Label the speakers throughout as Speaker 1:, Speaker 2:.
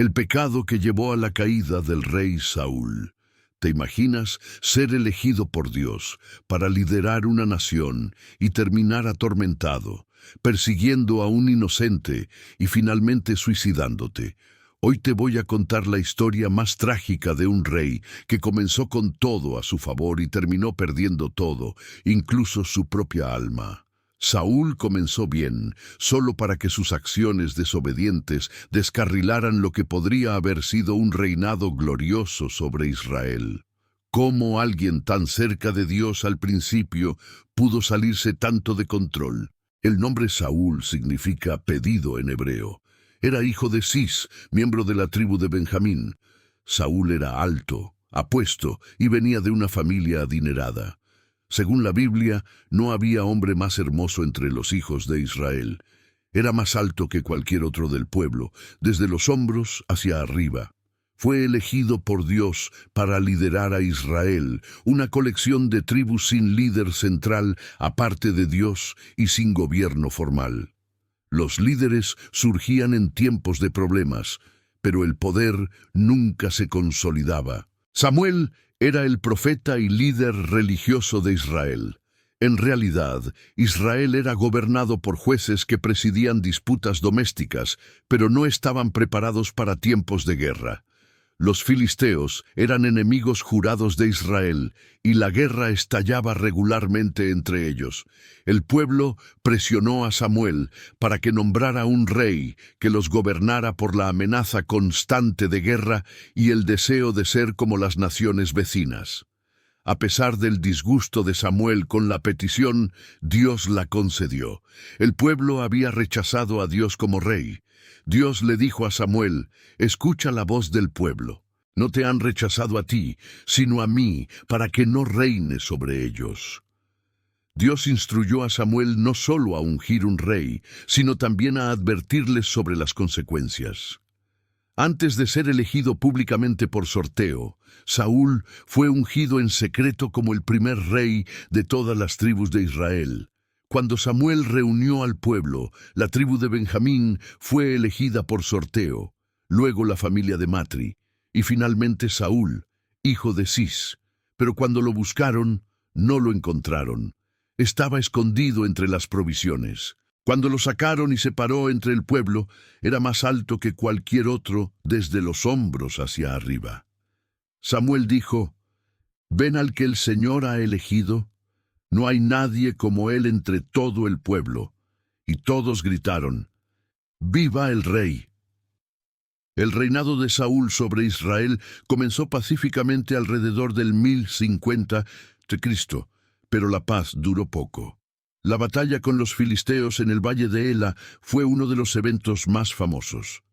Speaker 1: El pecado que llevó a la caída del rey Saúl. ¿Te imaginas ser elegido por Dios para liderar una nación y terminar atormentado, persiguiendo a un inocente y finalmente suicidándote? Hoy te voy a contar la historia más trágica de un rey que comenzó con todo a su favor y terminó perdiendo todo, incluso su propia alma. Saúl comenzó bien, solo para que sus acciones desobedientes descarrilaran lo que podría haber sido un reinado glorioso sobre Israel. ¿Cómo alguien tan cerca de Dios al principio pudo salirse tanto de control? El nombre Saúl significa pedido en hebreo. Era hijo de Cis, miembro de la tribu de Benjamín. Saúl era alto, apuesto y venía de una familia adinerada. Según la Biblia, no había hombre más hermoso entre los hijos de Israel. Era más alto que cualquier otro del pueblo, desde los hombros hacia arriba. Fue elegido por Dios para liderar a Israel, una colección de tribus sin líder central aparte de Dios y sin gobierno formal. Los líderes surgían en tiempos de problemas, pero el poder nunca se consolidaba. Samuel era el profeta y líder religioso de Israel. En realidad, Israel era gobernado por jueces que presidían disputas domésticas, pero no estaban preparados para tiempos de guerra. Los filisteos eran enemigos jurados de Israel, y la guerra estallaba regularmente entre ellos. El pueblo presionó a Samuel para que nombrara un rey que los gobernara por la amenaza constante de guerra y el deseo de ser como las naciones vecinas. A pesar del disgusto de Samuel con la petición, Dios la concedió. El pueblo había rechazado a Dios como rey. Dios le dijo a Samuel: «Escucha la voz del pueblo. No te han rechazado a ti, sino a mí, para que no reines sobre ellos». Dios instruyó a Samuel no solo a ungir un rey, sino también a advertirles sobre las consecuencias. Antes de ser elegido públicamente por sorteo, Saúl fue ungido en secreto como el primer rey de todas las tribus de Israel. Cuando Samuel reunió al pueblo, la tribu de Benjamín fue elegida por sorteo, luego la familia de Matri, y finalmente Saúl, hijo de Cis. Pero cuando lo buscaron, no lo encontraron. Estaba escondido entre las provisiones. Cuando lo sacaron y se paró entre el pueblo, era más alto que cualquier otro desde los hombros hacia arriba. Samuel dijo: «¿Ven al que el Señor ha elegido? No hay nadie como él entre todo el pueblo». Y todos gritaron: «¡Viva el rey!». El reinado de Saúl sobre Israel comenzó pacíficamente alrededor del 1050 de Cristo, pero la paz duró poco. La batalla con los filisteos en el valle de Ela fue uno de los eventos más famosos.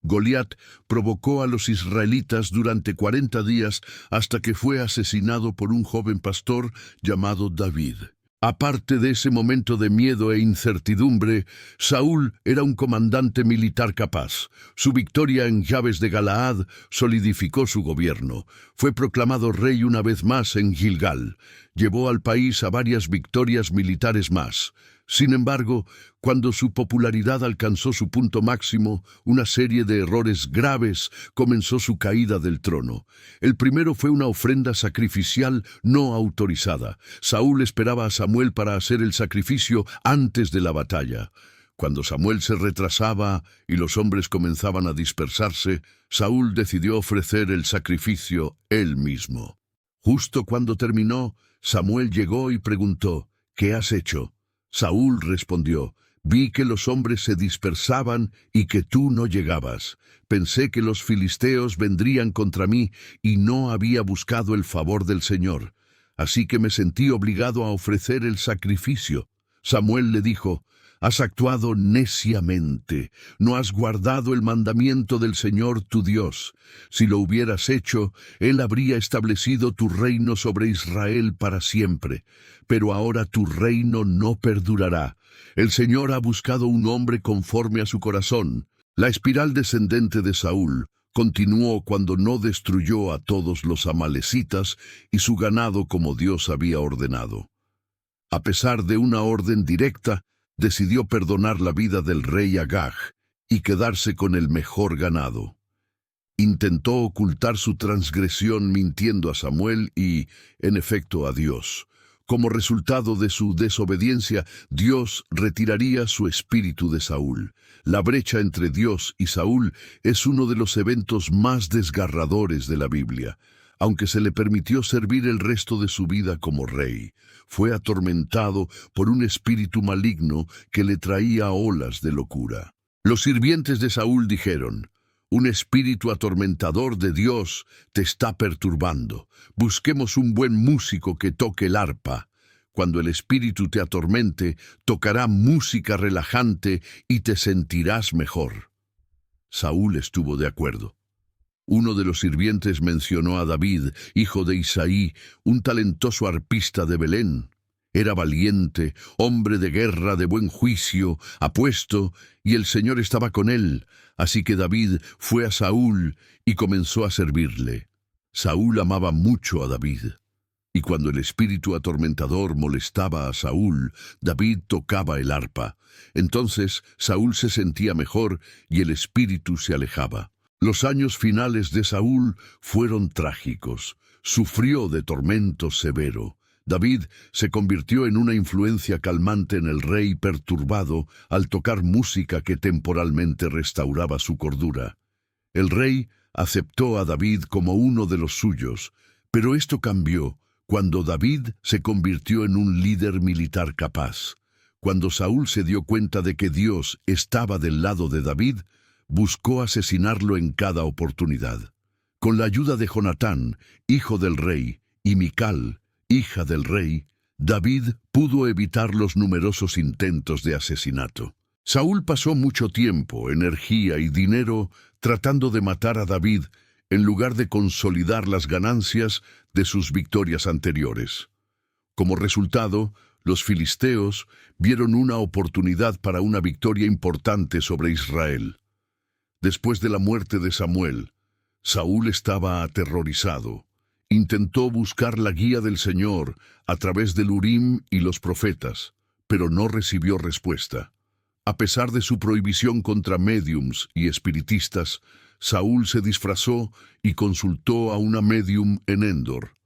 Speaker 1: Goliat provocó a los israelitas durante 40 días hasta que fue asesinado por un joven pastor llamado David. Aparte de ese momento de miedo e incertidumbre, Saúl era un comandante militar capaz. Su victoria en Jabes de Galaad solidificó su gobierno. Fue proclamado rey una vez más en Gilgal. Llevó al país a varias victorias militares más. Sin embargo, cuando su popularidad alcanzó su punto máximo, una serie de errores graves comenzó su caída del trono. El primero fue una ofrenda sacrificial no autorizada. Saúl esperaba a Samuel para hacer el sacrificio antes de la batalla. Cuando Samuel se retrasaba y los hombres comenzaban a dispersarse, Saúl decidió ofrecer el sacrificio él mismo. Justo cuando terminó, Samuel llegó y preguntó: «¿Qué has hecho?». Saúl respondió: «Vi que los hombres se dispersaban y que tú no llegabas. Pensé que los filisteos vendrían contra mí y no había buscado el favor del Señor. Así que me sentí obligado a ofrecer el sacrificio». Samuel le dijo: «Has actuado neciamente, no has guardado el mandamiento del Señor tu Dios. Si lo hubieras hecho, Él habría establecido tu reino sobre Israel para siempre. Pero ahora tu reino no perdurará. El Señor ha buscado un hombre conforme a su corazón». La espiral descendente de Saúl continuó cuando no destruyó a todos los amalecitas y su ganado como Dios había ordenado. A pesar de una orden directa, decidió perdonar la vida del rey Agag y quedarse con el mejor ganado. Intentó ocultar su transgresión mintiendo a Samuel y, en efecto, a Dios. Como resultado de su desobediencia, Dios retiraría su espíritu de Saúl. La brecha entre Dios y Saúl es uno de los eventos más desgarradores de la Biblia. Aunque se le permitió servir el resto de su vida como rey, fue atormentado por un espíritu maligno que le traía olas de locura. Los sirvientes de Saúl dijeron: «Un espíritu atormentador de Dios te está perturbando. Busquemos un buen músico que toque el arpa. Cuando el espíritu te atormente, tocará música relajante y te sentirás mejor». Saúl estuvo de acuerdo. Uno de los sirvientes mencionó a David, hijo de Isaí, un talentoso arpista de Belén. Era valiente, hombre de guerra, de buen juicio, apuesto, y el Señor estaba con él. Así que David fue a Saúl y comenzó a servirle. Saúl amaba mucho a David. Y cuando el espíritu atormentador molestaba a Saúl, David tocaba el arpa. Entonces Saúl se sentía mejor y el espíritu se alejaba. Los años finales de Saúl fueron trágicos. Sufrió de tormento severo. David se convirtió en una influencia calmante en el rey perturbado al tocar música que temporalmente restauraba su cordura. El rey aceptó a David como uno de los suyos, pero esto cambió cuando David se convirtió en un líder militar capaz. Cuando Saúl se dio cuenta de que Dios estaba del lado de David, buscó asesinarlo en cada oportunidad. Con la ayuda de Jonatán, hijo del rey, y Mical, hija del rey, David pudo evitar los numerosos intentos de asesinato. Saúl pasó mucho tiempo, energía y dinero tratando de matar a David en lugar de consolidar las ganancias de sus victorias anteriores. Como resultado, los filisteos vieron una oportunidad para una victoria importante sobre Israel. Después de la muerte de Samuel, Saúl estaba aterrorizado. Intentó buscar la guía del Señor a través del Urim y los profetas, pero no recibió respuesta. A pesar de su prohibición contra médiums y espiritistas, Saúl se disfrazó y consultó a una médium en Endor.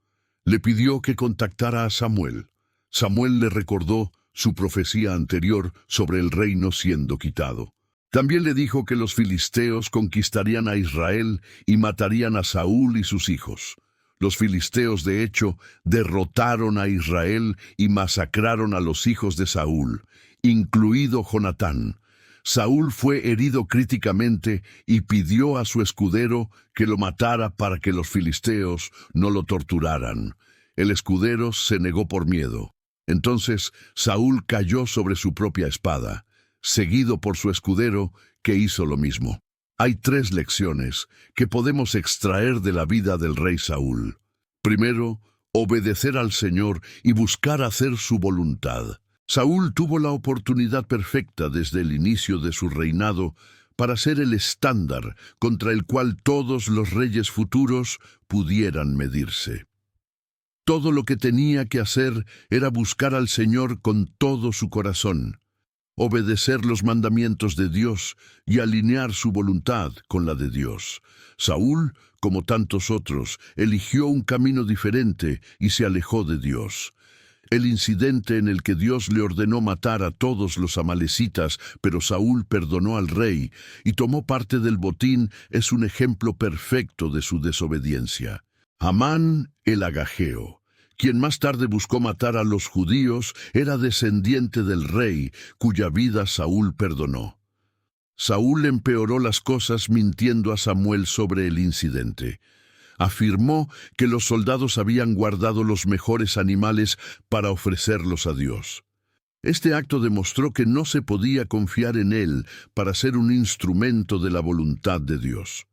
Speaker 1: Le pidió que contactara a Samuel. Samuel le recordó su profecía anterior sobre el reino siendo quitado. También le dijo que los filisteos conquistarían a Israel y matarían a Saúl y sus hijos. Los filisteos, de hecho, derrotaron a Israel y masacraron a los hijos de Saúl, incluido Jonatán. Saúl fue herido críticamente y pidió a su escudero que lo matara para que los filisteos no lo torturaran. El escudero se negó por miedo. Entonces Saúl cayó sobre su propia espada, seguido por su escudero, que hizo lo mismo. Hay 3 lecciones que podemos extraer de la vida del rey Saúl. Primero, obedecer al Señor y buscar hacer su voluntad. Saúl tuvo la oportunidad perfecta desde el inicio de su reinado para ser el estándar contra el cual todos los reyes futuros pudieran medirse. Todo lo que tenía que hacer era buscar al Señor con todo su corazón, obedecer los mandamientos de Dios y alinear su voluntad con la de Dios. Saúl, como tantos otros, eligió un camino diferente y se alejó de Dios. El incidente en el que Dios le ordenó matar a todos los amalecitas, pero Saúl perdonó al rey y tomó parte del botín, es un ejemplo perfecto de su desobediencia. Amán el Agageo, quien más tarde buscó matar a los judíos, era descendiente del rey, cuya vida Saúl perdonó. Saúl empeoró las cosas mintiendo a Samuel sobre el incidente. Afirmó que los soldados habían guardado los mejores animales para ofrecerlos a Dios. Este acto demostró que no se podía confiar en él para ser un instrumento de la voluntad de Dios.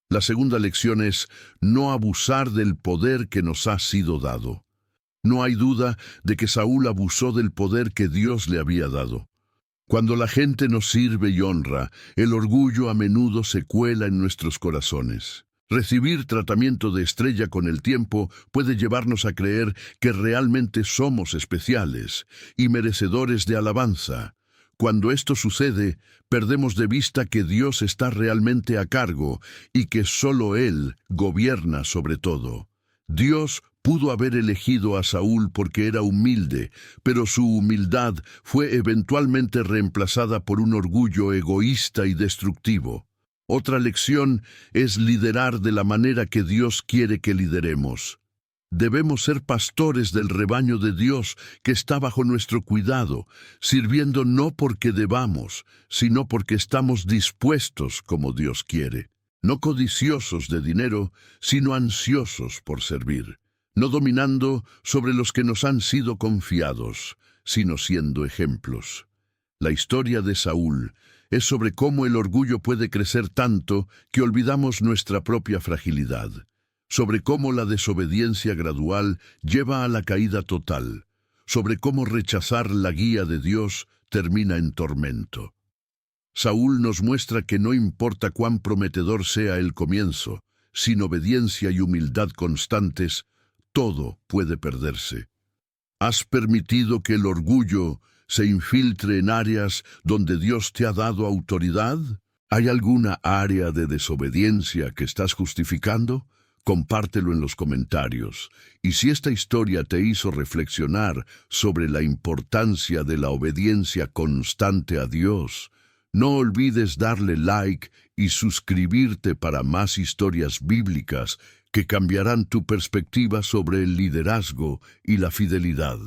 Speaker 1: La segunda lección es no abusar del poder que nos ha sido dado. No hay duda de que Saúl abusó del poder que Dios le había dado. Cuando la gente nos sirve y honra, el orgullo a menudo se cuela en nuestros corazones. Recibir tratamiento de estrella con el tiempo puede llevarnos a creer que realmente somos especiales y merecedores de alabanza. Cuando esto sucede, perdemos de vista que Dios está realmente a cargo y que solo Él gobierna sobre todo. Dios pudo haber elegido a Saúl porque era humilde, pero su humildad fue eventualmente reemplazada por un orgullo egoísta y destructivo. Otra lección es liderar de la manera que Dios quiere que lideremos. Debemos ser pastores del rebaño de Dios que está bajo nuestro cuidado, sirviendo no porque debamos, sino porque estamos dispuestos como Dios quiere. No codiciosos de dinero, sino ansiosos por servir. No dominando sobre los que nos han sido confiados, sino siendo ejemplos. La historia de Saúl es sobre cómo el orgullo puede crecer tanto que olvidamos nuestra propia fragilidad, sobre cómo la desobediencia gradual lleva a la caída total, sobre cómo rechazar la guía de Dios termina en tormento. Saúl nos muestra que no importa cuán prometedor sea el comienzo, sin obediencia y humildad constantes, todo puede perderse. ¿Has permitido que el orgullo se infiltre en áreas donde Dios te ha dado autoridad? ¿Hay alguna área de desobediencia que estás justificando? Compártelo en los comentarios. Y si esta historia te hizo reflexionar sobre la importancia de la obediencia constante a Dios, no olvides darle like y suscribirte para más historias bíblicas que cambiarán tu perspectiva sobre el liderazgo y la fidelidad.